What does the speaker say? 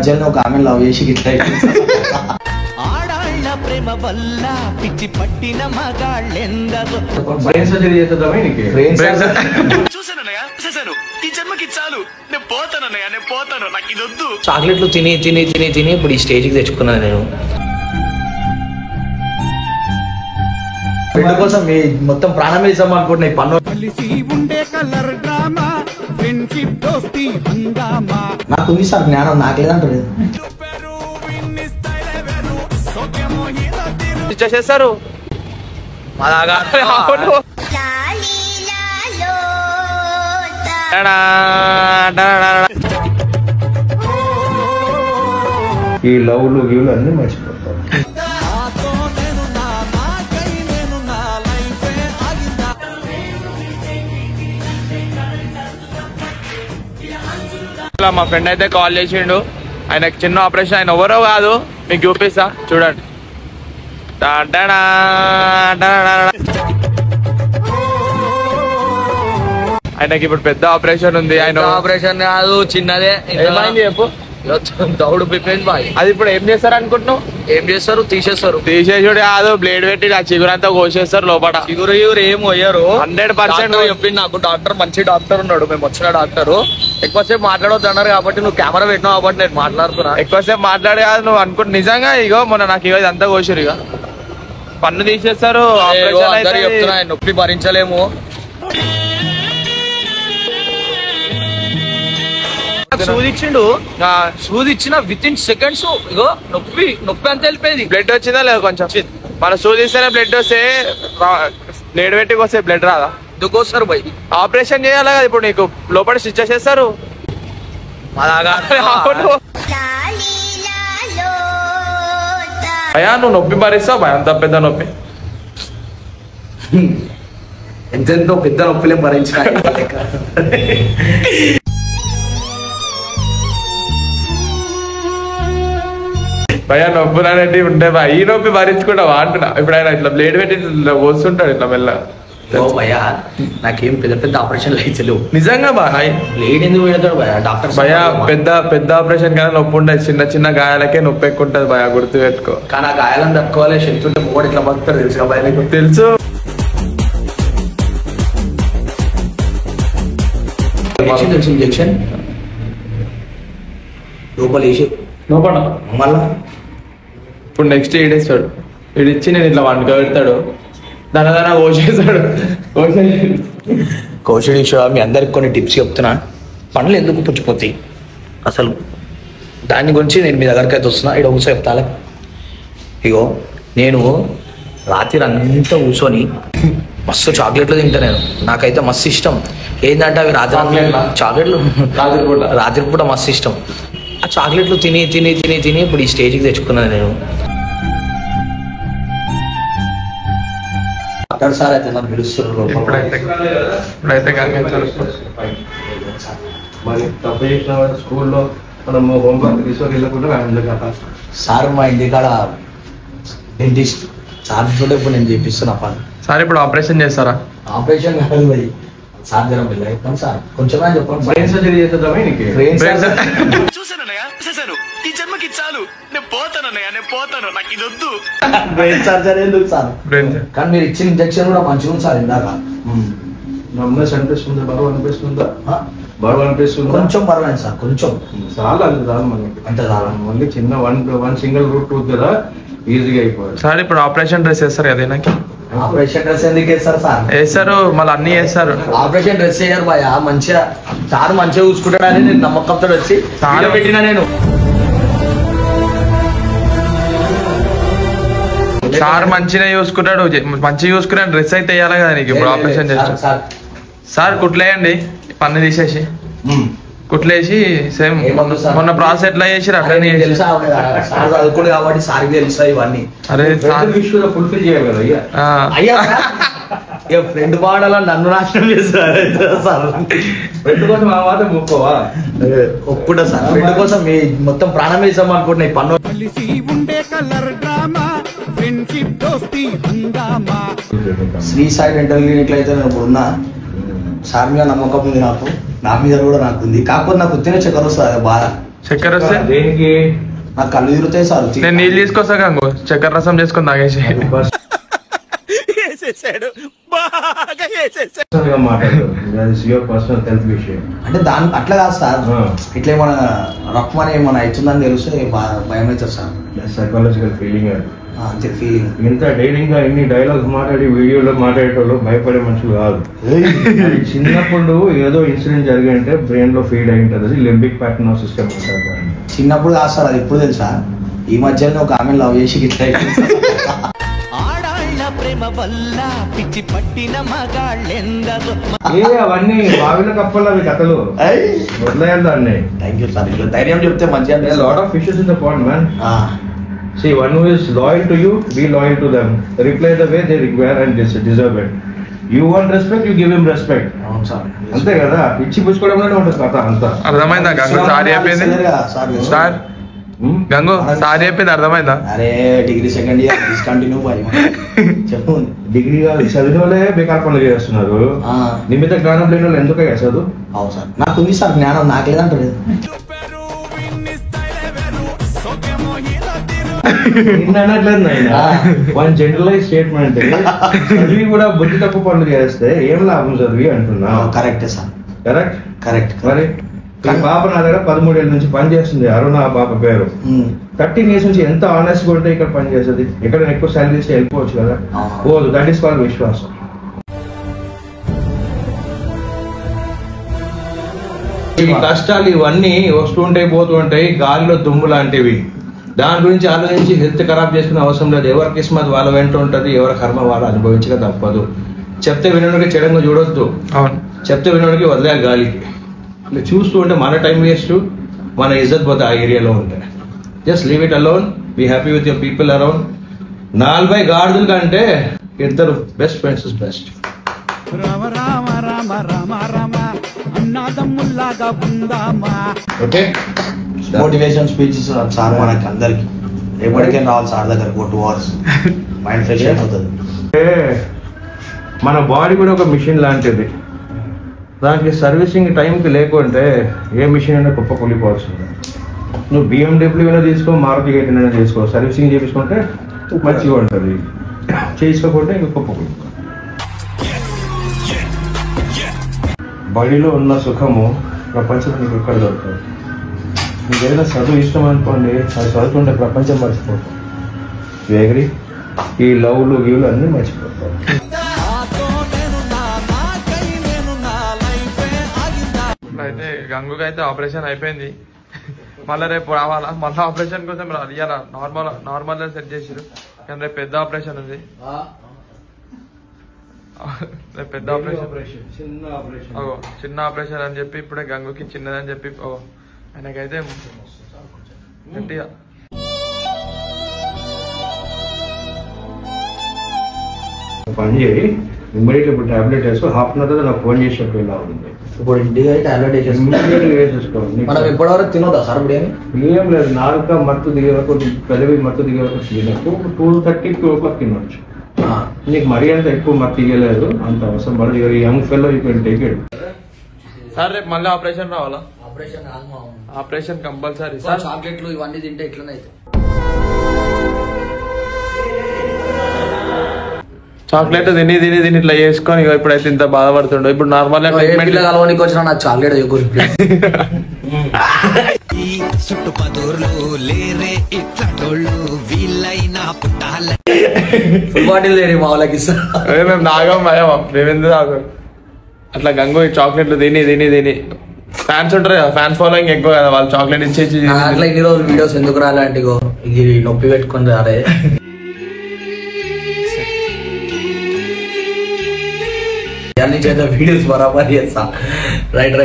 మధ్యలో ఒక ఆమె లవ్ చేసి గిట్లా ఆడాళ్ళ ప్రేమ వల్ల పిచ్చి పట్టిన మగాళ్ళెందరో బ్రెయిన్ సర్జరీ చేద్దామా నీకు చూసానన్నయ్య చూసాను ఈ జన్మకి చాలు నేను పోతానన్నయ్య నేను పోతాను నాకు ఇది వద్దు చాక్లెట్లు తిని తిని తిని తిని ఇప్పుడు ఈ స్టేజ్కి తెచ్చుకున్నాను నేను ఫ్రెండ్ కోసం మొత్తం ప్రాణం ఇస్తాం అనుకుంటున్నాయి పన్ను నాకుంది సార్ జ్ఞానం నాకు లేదంటారు చేస్తారు ఈ లవ్లు గివ్లు అన్ని మర్చిపోతారు. మా ఫ్రెండ్ అయితే కాల్ చేసిండు, ఆయనకి చిన్న ఆపరేషన్, ఆయన ఎవరో కాదు మీకు చూపిస్తా చూడండి. ఆయనకి ఇప్పుడు పెద్ద ఆపరేషన్ ఉంది. ఆయన ఆపరేషన్ కాదు చిన్నదే. ఏమైంది చెప్పు. దౌడు పిప్పేసి బాయ్. అది ఇప్పుడు ఏం చేస్తారు అనుకుంటున్నావు? ఏం చేస్తారు? తీసేస్తారు. తీసేసుడు కాదు, బ్లేడ్ పెట్టి ఆ చిగురంతా కోసేస్తారు లోపల. చిగురు ఏం పోయారు 100% చెప్పింది నాకు. డాక్టర్ మంచి డాక్టర్ ఉన్నాడు, మేము వచ్చిన డాక్టర్. ఎక్కువసేపు మాట్లాడవద్దు అన్నారు కాబట్టి నువ్వు కెమెరా పెట్టినావు కాబట్టి నేను మాట్లాడుతున్నా. ఎక్కువసేపు మాట్లాడే కాదు నువ్వు అనుకుంటు. నిజంగా ఇగో మొన్న నాకు ఇగో ఇదంతా కోసారు, ఇక పన్ను తీసేస్తారు. చెప్తున్నా నొప్పి భరించలేము. సూదిచ్చిండు, సూదిచ్చిన విత్ ఇన్ సెకండ్స్ ఇగో నొప్పి అంతా వెళ్ళిపోయింది. బ్లడ్ వచ్చిందా లేదా కొంచెం? మన సూదిస్తేనే బ్లడ్ వస్తే, బ్లేడ్ పెట్టి వస్తే బ్లడ్ రాదా? దుకోస్తారు బై. ఆపరేషన్ చేయాలి కదా ఇప్పుడు నీకు, లోపల స్టిచ్ చేస్తారు. అయ్యా నువ్వు నొప్పి భరిస్తావు భయ, అంత పెద్ద నొప్పి. ఎంతెంతో పెద్ద నొప్పిలే భరించిన. భయ నొప్పులు అనేవి ఉంటాయి భయ, ఈ నొప్పి భరించుకుంటావా అంటున్నా. ఇప్పుడు ఆయన ఇట్లా బ్లేడ్ పెట్టి ఇట్లా వస్తుంటాడు ఇట్లా మెల్ల. భయ నాకేం పెద్ద ఆపరేషన్లు అయితే లేవు నిజంగా బాయ్. బ్లేడ్ ఎందుకు పెడతాడు భయ డాక్టర్? భయ పెద్ద ఆపరేషన్ కానీ నొప్పి ఉండదు, చిన్న గాయాలకే నొప్పి ఎక్కువ ఉంటుంది భయ, గుర్తు పెట్టుకో. కానీ ఆ గాయాలను తట్టుకోవాలి, శక్తి ఉంటే మూడు ఇట్లా బతుకుతారు తెలుసు భయ. నీకు తెలుసు. ఇంజెక్షన్ లోపల వేసి లోపల మళ్ళా ఇప్పుడు నెక్స్ట్ ఈడేస్తాడు. ఈడిచ్చి నేను ఇట్లా వండుక పెడతాడు, దాని కోసేస్తాడు. కౌశల్ మీ అందరికి కొన్ని టిప్స్ చెప్తున్నా. పనులు ఎందుకు పుచ్చిపోతాయి అసలు దాని గురించి నేను మీ దగ్గరికి అయితే వస్తున్నా. ఇక్కడ కూర్చో చెప్తాలే. ఇగో నేను రాత్రి అంతా కూర్చొని మస్తు చాక్లెట్లు తింటా నేను. నాకైతే మస్తు ఇష్టం. ఏంటంటే అవి చాక్లెట్లు రాత్రిపూట మస్తు ఇష్టం. ఆ చాక్లెట్లు తిని తిని తిని తిని ఇప్పుడు ఈ స్టేజ్కి తెచ్చుకున్నాను నేను. డాక్టర్ సార్ అయితే నన్ను పిలుస్తున్నారు. మరి తప్పు చేసిన స్కూల్లో మనం హోంవర్క్ తీసుకొని వెళ్ళకుండా సార్ మా ఇంటికాడ డెంటిస్ట్ సార్ చూడ ఇప్పుడు నేను చేపిస్తున్నా పని. సార్ ఇప్పుడు ఆపరేషన్ చేస్తారా? ఆపరేషన్ కాదు మరి సార్ జరం వెళ్ళాం సార్ కొంచెం చెప్పండి. బ్రెయిన్ సర్జరీ చేద్దామా నీకు? చూసానన్నయ్య చూసాను ఈ జన్మకి చాలు నేను పోతానన్నయ్య నేను పోతాను నాకు ఇది వద్దు. బ్రెయిన్ సర్జరీ ఎందుకు సార్? కానీ మీరు ఇచ్చిన ఇంజక్షన్ కూడా మంచిగా ఉంది సార్. ఇందాక నమ్మస్ అనిపిస్తుందా? బరువు అనిపిస్తుందా? బరువు అనిపిస్తుంది. కొంచెం పర్వాలేదు సార్, కొంచెం చాలా అది చాలు మనకి. అంతే చాలా. మళ్ళీ చిన్న వన్ సింగిల్ రూట్ టూత్ కదా ఈజీగా అయిపోయింది. సార్ ఇప్పుడు ఆపరేషన్ డ్రెస్ వేస్తారు కదా నాకు? ఆపరేషన్ డ్రెస్ ఎందుకు వేస్తారు సార్? వేస్తారు, మళ్ళీ అన్ని వేస్తారు. ఆపరేషన్ డ్రెస్ వేయరు భయ. మంచిగా సార్ మంచిగా చూసుకుంటాడని నేను నమ్మకంతో వచ్చి సార్ పెట్టినా నేను. సార్ మంచిగా చూసుకుంటాడు, మంచిగా చూసుకునే డ్రెస్ అయితే వేయాలి కదా నీకు ఇప్పుడు ఆపరేషన్ చేస్తారు. సార్ కుట్లేయండి, పన్ను తీసేసి కుట్లేసి సేమ్ మొన్న ప్రాసెస్ ఎట్లా చేసి అట్లనే తెలుసా చదువుకోడు కాబట్టి సార్కి తెలుసా ఇవన్నీ. అరే ఫుల్ఫిల్ చేయాలి కదా అయ్యా. ఇక ఫ్రెండ్ బాడాలని నన్ను నాశనం చేస్తారు సార్. ఫ్రెండ్ కోసం ఆ మాట ముక్కోవా? ఒప్పుడా సార్? ఫ్రెండ్ కోసం మొత్తం ప్రాణం వేసాం అనుకుంటున్నాయి పన్ను. శ్రీ సాయి డెంటల్ క్లినిక్ అయితే నేను ఇప్పుడు ఉన్నా. సార్ మీద నమ్మకం ఉంది నాకు, నా మీద కూడా నాకు ఉంది. కాకపోతే నాకు వచ్చిన చక్కెర వస్తుంది బాధ. చక్కెర వస్తే దేనికి నాకు కళ్ళు తిరుగుతాయి సార్. నేను నీళ్ళు తీసుకొస్తా గంగు, చక్కెర రసం చేసుకుని తాగేసి. పర్సనల్ హెల్త్ విషయం అంటే దాని అట్లా కాదు సార్, ఇట్లా ఏమైనా రక్మని ఏమైనా అవుతుందని తెలిస్తే భయం అవుతుంది సార్. సైకాలజికల్ ఫీలింగ్ అది. అంతే ఫీలింగ్. ఇంత ధైర్యంగా ఇన్ని డైలాగ్స్ మాట్లాడి వీడియోలో మాట్లాడేటోళ్ళు భయపడే మనుషులు కాదు. చిన్నప్పుడు ఏదో ఇన్సిడెంట్ జరిగింటే బ్రెయిన్ లో ఫీడ్ అయి ఉంటుంది, లింబిక్ ప్యాటర్న్ సిస్టమ్ ఉంటుంది. చిన్నప్పుడు కాదు సార్, అది ఇప్పుడు తెలుసా? ఈ మధ్యలో ఒక ఆమె లవ్ చేసి ఇట్లా ఆడాళ్ళ ప్రేమ వల్ల పిచ్చి పట్టిన మగాళ్ళెందరో. అవన్నీ బావిలో కప్పలు అవి కథలు వదిలేయాలి దాన్ని. థ్యాంక్ యూ సార్, ధైర్యం చెప్తే మంచిగా. Lot of fishes in the pond man. See, one who is loyal to you, be loyal to them. Reply the way they require and deserve it. You want respect, you give him respect. అవును sir, అంతే కదా. ఇచ్చి పుచ్చుకోవడంలోనే ఉంటుంది కథ అంతా. అర్థమైందా Gangu? Sorry అయిపోయింది సార్. గంగు సారీ అయిపోయింది, అర్థమైందా? అరే degree second year discontinue boy చెప్పు. డిగ్రీ కాదు, చదివిన వాళ్ళే బేకార్ పనులు చేస్తున్నారు. నిమిత్త జ్ఞానం లేని వాళ్ళు ఎందుకు చదువు? అవును సార్, నాకు ఉంది సార్ జ్ఞానం, నాకు లేదంటారు. One generalize statement. చదివి కూడా బుద్ధి తక్కువ పనులు చేస్తే ఏం లాభం చదివి అంటున్నా. కరెక్టే సార్, కరెక్ట్ కరెక్ట్. మరి పాప నా దగ్గర 13 ఏళ్ళ నుంచి పని చేస్తుంది. అరుణ ఆ పాప పేరు. 13 years నుంచి ఎంత ఆనెస్ట్ గా ఉంటే ఇక్కడ పని చేస్తుంది. ఇక్కడ ఎక్కువ సాలరీ ఇస్తే వెళ్ళిపోవచ్చు కదా. పోదు. దట్ ఈస్ కాల్డ్ విశ్వాసం. ఈ కష్టాలు ఇవన్నీ వస్తుంటాయి పోతుంటాయి, గాలిలో దుమ్ము లాంటివి. దాని గురించి ఆలోచించి హెల్త్ ఖరాబ్ చేసుకునే అవసరం లేదు. ఎవరి కిస్మత్ వాళ్ళ వెంట ఉంటుంది, ఎవరి కర్మ వాళ్ళు అనుభవించక తప్పదు. చెప్తే వినడానికి చెడంగా చూడొద్దు, చెప్తే వినడానికి వదిలేయాలి గాలికి. ఇట్లా చూస్తూ ఉంటే మన టైం వేస్ట్, మన ఇజ్జత్ పోతే ఆ ఏరియాలో ఉంటాయి. Just leave it alone, be happy with your people around. 40 గాడిదల కంటే ఇద్దరు best friends is best. Rama Rama Rama Rama Rama అన్నాదమ్ముల్లాగా ఉందామా. ఓకే, మోటివేషన్ స్పీచెస్ సార్ మనకి అందరికి రేపటికే రావాలి సార్ దగ్గర. 2 hours మైండ్ ఫ్రెష్ అవుతుంది. మన బాడీ కూడా ఒక మిషన్ లాంటిది. దానికి సర్వీసింగ్ టైంకి లేకుంటే ఏ మిషన్ అయినా కుప్ప కూలిపోవాల్సింది. నువ్వు BMW అయినా తీసుకో, మారుతి 8 అయినా తీసుకో, సర్వీసింగ్ చేయించుకుంటే మంచిగా ఉంటుంది. చేసుకోకుంటే ఇంకా కుప్ప కూలిపో. బాడీలో ఉన్న సుఖము ప్రపంచంలో నీకు ఎక్కడ దొరుకుతుంది. నీకు ఏదైనా చదువు ఇష్టం అనుకోండి, అది చదువుతుంటే ప్రపంచం మర్చిపోతాం. వేగరి ఈ లవ్లు గీవులు అన్నీ మర్చిపోతాం. అయితే గంగుకి అయితే ఆపరేషన్ అయిపోయింది. మళ్ళీ రేపు రావాలా, మళ్ళీ ఆపరేషన్ కోసం ఇవాళ నార్మల్ సెట్ చేసారు. కానీ రేపు పెద్ద ఆపరేషన్ ఉంది. రేపు పెద్ద ఆపరేషన్, చిన్న ఆపరేషన్ అని చెప్పి ఇప్పుడే గంగుకి చిన్నదని చెప్పి ఆయనకైతే గట్టిగా పని చేయి. ఇమ్మీడియట్ ఇప్పుడు టాబ్లెట్ వేసుకో. హాఫ్ అన్ అవర్ నాకు ఫోన్ చేసినట్టు ఇలా ఉంది. ఇప్పుడు ఇంటికి టాబ్లెట్ వేసేసుకోండి. మనం ఎప్పటివరకు తినొద్దా సార్ బిర్యానీ? ఏం లేదు, నాలుక మత్తు దిగే వరకు, పెదవి మత్తు దిగే వరకు తినకు. 2:30, 2 o'clock తినొచ్చు. నీకు మరీ అంత ఎక్కువ మత్తు దిగలేదు, అంత అవసరం పడదు. Young fellow you can take it. Sir రేపు మళ్ళీ ఆపరేషన్ రావాలా? Operation operation compulsory sir. చాక్లెట్లు ఇవన్నీ తింటే ఇట్లనే చాక్లెట్ తిని ఇట్లా చేసుకొని ఇప్పుడైతే ఇంత బాధపడుతుండో. ఇప్పుడు నార్మల్ కలవడానికి వచ్చిన నాకు చాక్లెట్ ఫుల్ బాటిల్ లేని మా వాళ్ళకి మేము తాగాం భయం, మేమెందుకు తాగాం. అట్లా గంగు చాక్లెట్లు తిని ఫ్యాన్స్ ఉంటారు కదా, ఫ్యాన్స్ ఫాలోయింగ్ ఎక్కువ కదా, వాళ్ళు చాక్లెట్ ఇచ్చేసి అట్లా ఇన్ని రోజులు వీడియోస్ ఎందుకు రాలంటే ఇది నొప్పి పెట్టుకుని రాలే. వీడియోస్ బరాబర్ చేస్తా. రైట్